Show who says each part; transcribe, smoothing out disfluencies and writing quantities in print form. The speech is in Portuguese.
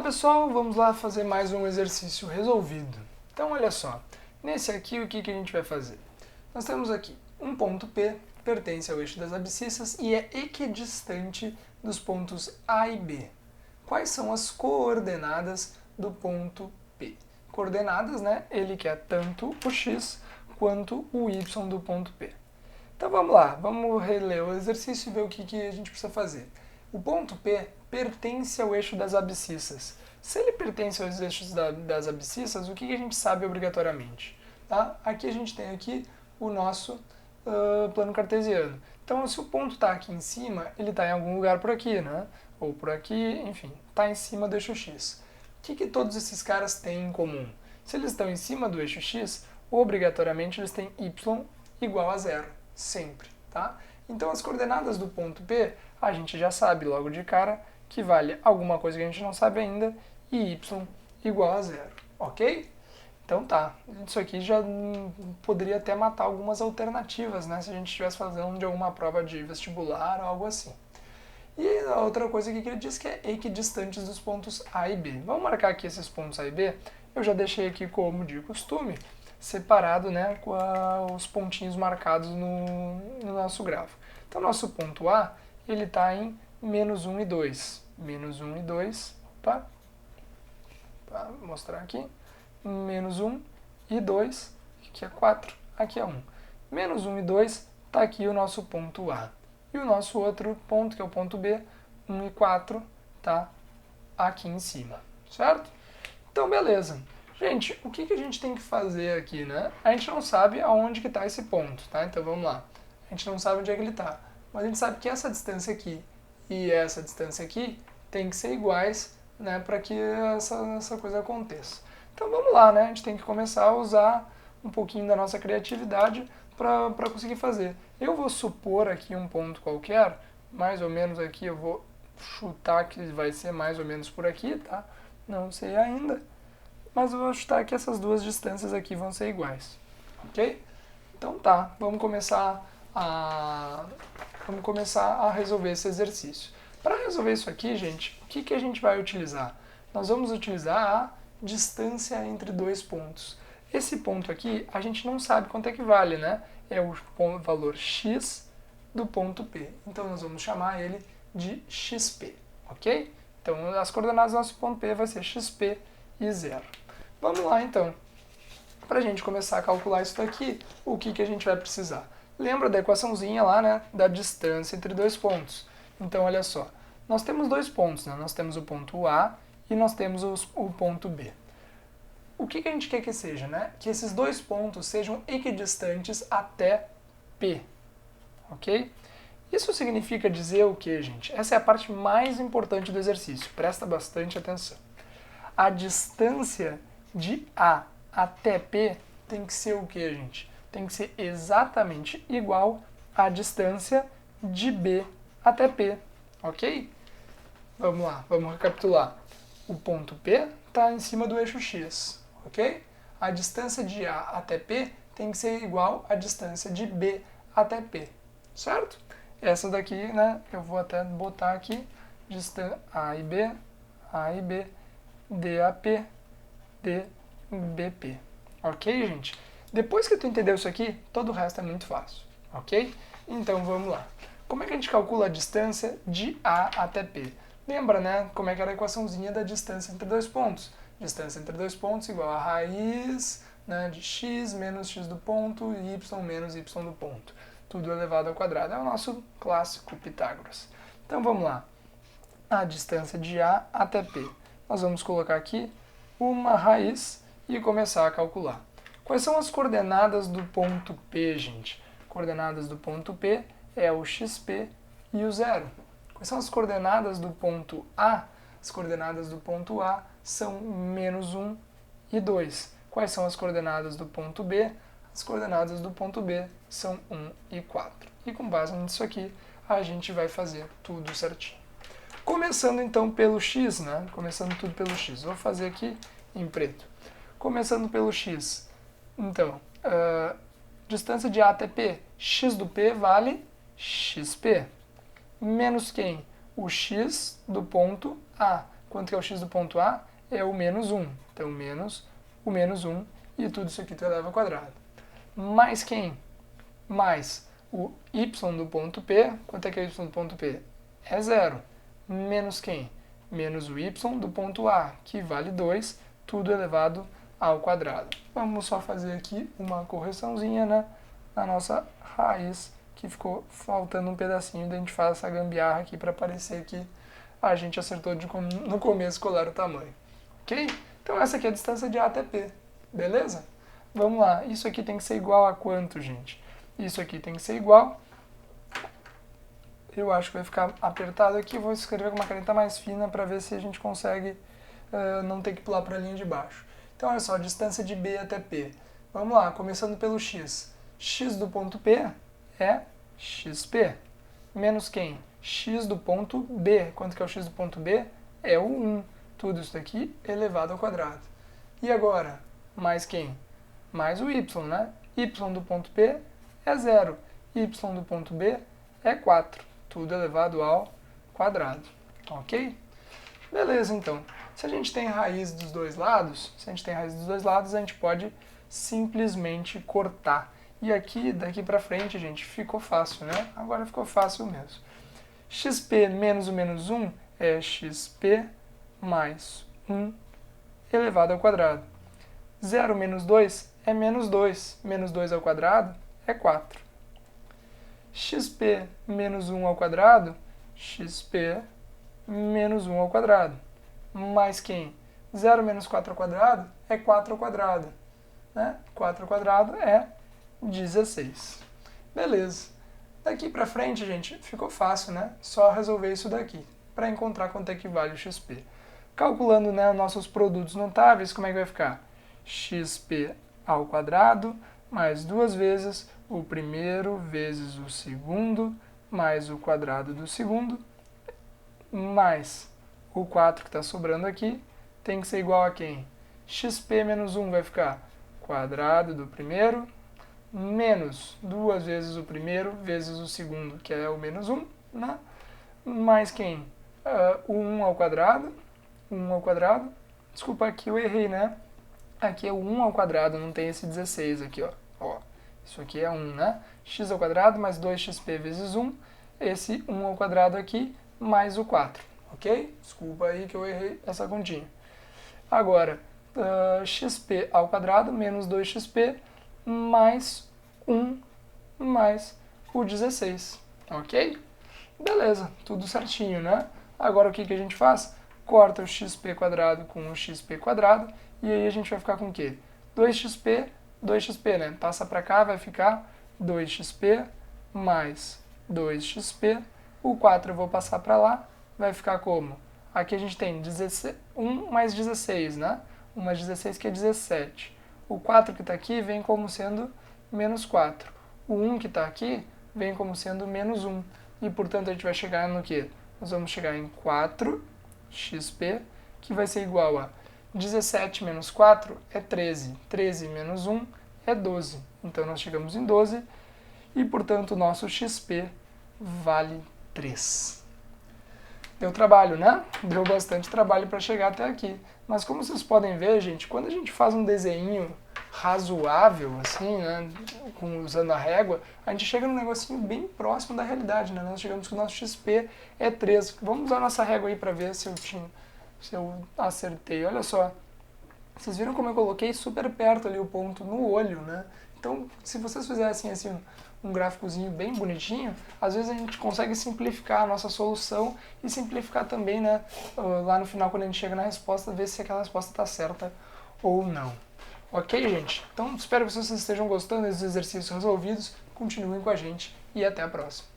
Speaker 1: pessoal, vamos lá fazer mais um exercício resolvido. Então olha só, nesse aqui o que a gente vai fazer? Nós temos aqui um ponto P, pertence ao eixo das abscissas e é equidistante dos pontos A e B. Quais são as coordenadas do ponto P? Coordenadas, né? Ele quer tanto o x quanto o y do ponto P. Então vamos lá, vamos reler o exercício e ver o que a gente precisa fazer. O ponto P pertence ao eixo das abscissas. Se ele pertence aos eixos das abscissas, o que a gente sabe obrigatoriamente? Tá? Aqui a gente tem aqui o nosso plano cartesiano. Então, se o ponto está aqui em cima, ele está em algum lugar por aqui, né? Ou por aqui, enfim, está em cima do eixo x. O que todos esses caras têm em comum? Se eles estão em cima do eixo x, obrigatoriamente eles têm y igual a zero, sempre, tá? Então, as coordenadas do ponto P, a gente já sabe logo de cara que vale alguma coisa que a gente não sabe ainda e y igual a zero, ok? Então tá, isso aqui já poderia até matar algumas alternativas, né, se a gente estivesse fazendo de alguma prova de vestibular ou algo assim. E a outra coisa que ele diz que é equidistantes dos pontos A e B. Vamos marcar aqui esses pontos A e B, eu já deixei aqui como de costume, separado, né, com os pontinhos marcados no nosso gráfico. Então nosso ponto A, ele está em menos 1 e 2. Menos 1 e 2, opa, vou mostrar aqui. Menos 1 e 2, aqui é 4, aqui é 1. Menos 1 e 2, está aqui o nosso ponto A. E o nosso outro ponto, que é o ponto B, 1 e 4, está aqui em cima, certo? Então, beleza. Gente, o que a gente tem que fazer aqui, né? A gente não sabe aonde que está esse ponto, tá? Então, vamos lá. A gente não sabe onde é que ele está. Mas a gente sabe que essa distância aqui e essa distância aqui tem que ser iguais, né, para que essa coisa aconteça. Então vamos lá, né? A gente tem que começar a usar um pouquinho da nossa criatividade para conseguir fazer. Eu vou supor aqui um ponto qualquer, mais ou menos aqui, eu vou chutar que vai ser mais ou menos por aqui, tá? Não sei ainda, mas eu vou chutar que essas duas distâncias aqui vão ser iguais, ok? Então tá, vamos começar a resolver esse exercício. Para resolver isso aqui, gente, o que a gente vai utilizar? Nós vamos utilizar a distância entre dois pontos. Esse ponto aqui, a gente não sabe quanto é que vale, né? É o valor x do ponto P. Então, nós vamos chamar ele de xp, ok? Então, as coordenadas do nosso ponto P vai ser xp e 0. Vamos lá, então. Para a gente começar a calcular isso daqui, o que a gente vai precisar? Lembra da equaçãozinha lá, né? Da distância entre dois pontos. Então, olha só. Nós temos dois pontos, né? Nós temos o ponto A e nós temos o ponto B. O que a gente quer que seja, né? Que esses dois pontos sejam equidistantes até P, ok? Isso significa dizer o que, gente? Essa é a parte mais importante do exercício, presta bastante atenção. A distância de A até P tem que ser o que, gente? Tem que ser exatamente igual à distância de B até P, ok? Vamos lá, vamos recapitular. O ponto P está em cima do eixo X, ok? A distância de A até P tem que ser igual à distância de B até P, certo? Essa daqui, né, eu vou até botar aqui, distância A e B, DAP, DBP, ok, gente? Depois que tu entendeu isso aqui, todo o resto é muito fácil, ok? Então vamos lá. Como é que a gente calcula a distância de A até P? Lembra, né, como é que era a equaçãozinha da distância entre dois pontos? Distância entre dois pontos igual a raiz, né, de x menos x do ponto e y menos y do ponto. Tudo elevado ao quadrado. É o nosso clássico Pitágoras. Então vamos lá. A distância de A até P. Nós vamos colocar aqui uma raiz e começar a calcular. Quais são as coordenadas do ponto P, gente? Coordenadas do ponto P é o xp e o 0. Quais são as coordenadas do ponto A? As coordenadas do ponto A são menos 1 e 2. Quais são as coordenadas do ponto B? As coordenadas do ponto B são 1 e 4. E com base nisso aqui, a gente vai fazer tudo certinho. Começando então pelo x, né? Começando tudo pelo x. Vou fazer aqui em preto. Começando pelo x. Então, distância de A até P. X do P vale xp. Menos quem? O x do ponto A. quanto que é o x do ponto A? É o menos 1. Então, menos o menos 1 e tudo isso aqui tu eleva ao quadrado. Mais quem? Mais o y do ponto P. Quanto é que é o y do ponto P? É 0. Menos quem? Menos o y do ponto A, que vale 2, tudo elevado ao quadrado. Vamos só fazer aqui uma correçãozinha, né, na nossa raiz, que ficou faltando um pedacinho, daí a gente faz essa gambiarra aqui para parecer que a gente acertou no começo qual era o tamanho. Ok? Então essa aqui é a distância de A até P. Beleza? Vamos lá. Isso aqui tem que ser igual a quanto, gente? Isso aqui tem que ser igual... Eu acho que vai ficar apertado aqui. Vou escrever com uma caneta mais fina para ver se a gente consegue não ter que pular para a linha de baixo. Então, olha só, a distância de B até P. Vamos lá, começando pelo x. X do ponto P é xp. Menos quem? X do ponto B. Quanto que é o x do ponto B? É o 1. Tudo isso daqui elevado ao quadrado. E agora, mais quem? Mais o y, né? Y do ponto P é 0. Y do ponto B é 4. Tudo elevado ao quadrado. Ok? Beleza, então. Se a gente tem raiz dos dois lados, a gente pode simplesmente cortar. E aqui, daqui pra frente, gente, ficou fácil, né? Agora ficou fácil mesmo. xp menos o menos 1 é xp mais 1 elevado ao quadrado. 0 menos 2 é menos 2. Menos 2 ao quadrado é 4. xp menos 1 ao quadrado, xp menos 1 ao quadrado. Mais quem? 0 menos 4 ao quadrado é 4 ao quadrado. Né? 4 ao quadrado é 16. Beleza. Daqui pra frente, gente, ficou fácil, né? Só resolver isso daqui, para encontrar quanto é que vale o xp. Calculando, né, nossos produtos notáveis, como é que vai ficar? xp ao quadrado mais 2 vezes o primeiro vezes o segundo mais o quadrado do segundo mais o 4 que está sobrando aqui tem que ser igual a quem? xp menos 1 vai ficar quadrado do primeiro menos 2 vezes o primeiro vezes o segundo, que é o menos 1, né? Mais quem? O 1 ao quadrado. 1 ao quadrado. Desculpa, aqui eu errei, né? Aqui é o 1 ao quadrado, não tem esse 16 aqui, ó. Isso aqui é 1, né? X ao quadrado mais 2xp vezes 1. Esse 1 ao quadrado aqui mais o 4, ok? Desculpa aí que eu errei essa continha. Agora, xp ao quadrado menos 2xp mais 1 mais o 16, ok? Beleza, tudo certinho, né? Agora o que a gente faz? Corta o xp quadrado com o xp quadrado e aí a gente vai ficar com o quê? 2xp, né? Passa para cá, vai ficar 2xp mais 2xp. O 4 eu vou passar para lá, vai ficar como? Aqui a gente tem 1 mais 16, né? 1 mais 16 que é 17. O 4 que está aqui vem como sendo menos 4. O 1 que está aqui vem como sendo menos 1. E, portanto, a gente vai chegar no quê? Nós vamos chegar em 4xp, que vai ser igual a 17 menos 4 é 13. 13 menos 1 é 12. Então, nós chegamos em 12 e, portanto, o nosso xp vale 3. Deu trabalho, né? Deu bastante trabalho para chegar até aqui. Mas como vocês podem ver, gente, quando a gente faz um desenho razoável, assim, né, usando a régua, a gente chega num negocinho bem próximo da realidade, né? Nós chegamos que o nosso XP é 3. Vamos usar a nossa régua aí para ver se eu acertei. Olha só. Vocês viram como eu coloquei super perto ali o ponto no olho, né? Então, se vocês fizessem assim um gráficozinho bem bonitinho, às vezes a gente consegue simplificar a nossa solução e simplificar também, né, lá no final, quando a gente chega na resposta, ver se aquela resposta está certa ou não. Ok, gente? Então, espero que vocês estejam gostando desses exercícios resolvidos. Continuem com a gente e até a próxima.